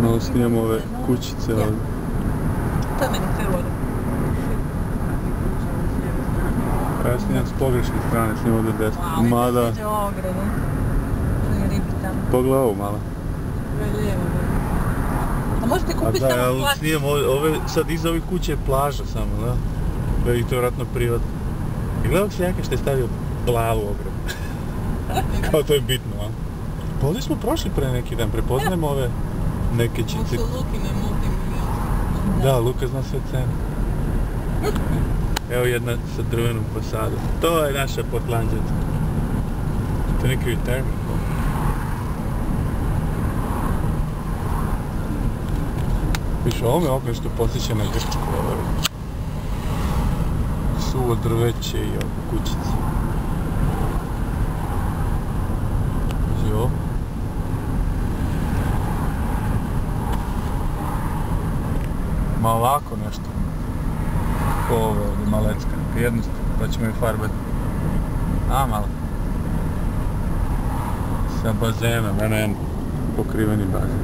Malo snijemo ove kućice ovdje. To meni sve vode. A ja snijam s pogrešne strane, snijam ovdje desno. Mada... Wow, vidi ograde. Ribi tamo. Pogledaj ovo malo. Lijevo. A možete kupiti samo tamo plastiku? Snijem ove, sad iza ovih kuće je plaža samo, da? To je i to vjerojatno privatno. I gledaj ovog seljaka što je stavio plavu ogradu. Kao to je bitno, a? Pa ovdje smo prošli pre neki dan, prepoznajemo ove neke čice. Ovo su Lukine multimilijonske. Da, Luka zna sve cene. Evo jedna sa drvenom fasadom. To je naša Portlanđaca. To je neki retirement. Više, ovo me opet nešto posjeća na Grčku. Suvo drveće i ovo kućice. Jo. Ma ovako nešto. Ovo ovdje malecka, jednostavno, pa ćemo je farbati. A, malo. Sa bazenom, jedan pokriveni bazen.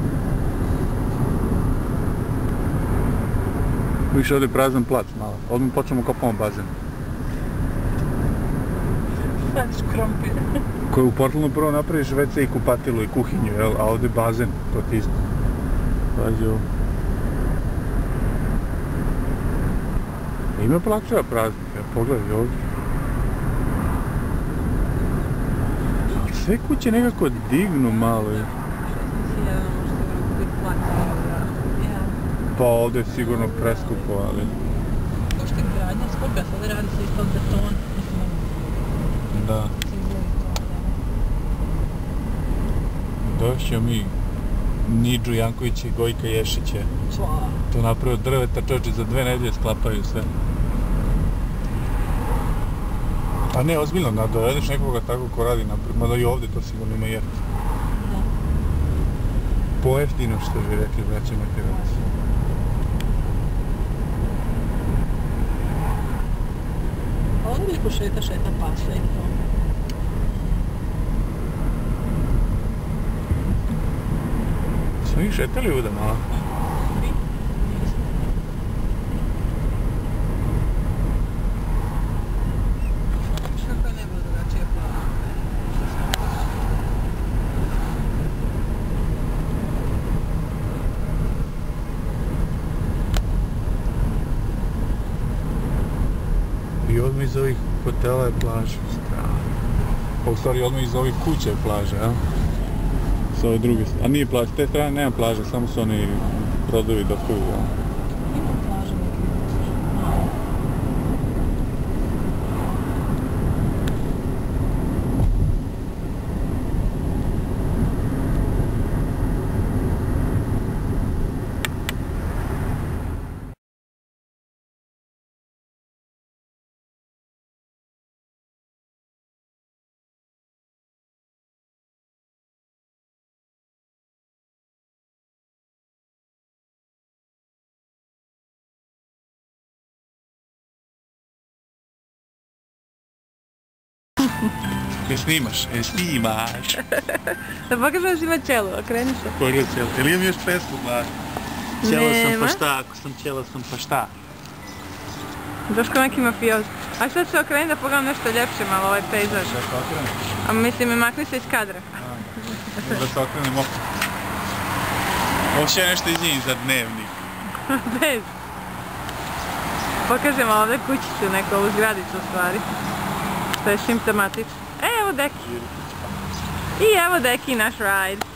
Više ovdje prazan plac malo, odmah počnemo kopamo bazen. Sadiš krompir. Koji u Portlandu prvo napraviš WC i kupatilu i kuhinju, jel? A ovdje bazen, to ti isto. Pazi ovo. Ima plačeva praznika, pogledaj ovdje. Sve kuće nekako dignu malo. Pa ovdje je sigurno preskupo, ali... To što je gradnja skuplja, sad radi se ispod betona. Da. Došćemo mi Nidžu Jankovića i Gojka Ješića. To napravio drveta, čovječe, za 2 nedelje sklapaju sve. A ne, ozbiljno, da dovedeš nekoga tako ko radi naprijed, mada i ovdje to sigurno ima jeftino. Pojeftino što bi rekli braće Makerović. Ovdje viš pošeta pasa i to. Smo ih šetali ovdje malo? Kako je nebo drugačije plavo? I odmah iz ovih hotela je plaža. Pa u stvari odmah iz ovih kuća je plaža, ja? S ove druge strane. A nije plaža, s te strane nema plaža, samo su oni brodovi dokovi, ja? Ima plaža neki. Ne snimaš? Snimaš! Da pokažeš ima čelo, okreni se. Pogledaj čelo, ili imam još pesmu, ba? Čelo sam pa šta, ako sam čelo sam pa šta? Doš ko neki mafioz. A sad se okreni da pogledam nešto ljepše malo ovaj pejzaž. Da se okrenem? A mislim, makni se iz kadra. Da se okrenem opet. Ovo će nešto izvijem za dnevnik. Bez. Pokažemo ovdje kućicu, neku ovu zgradicu u stvari. To je simptomatično. Evo Deki. I evo Deki naš ride.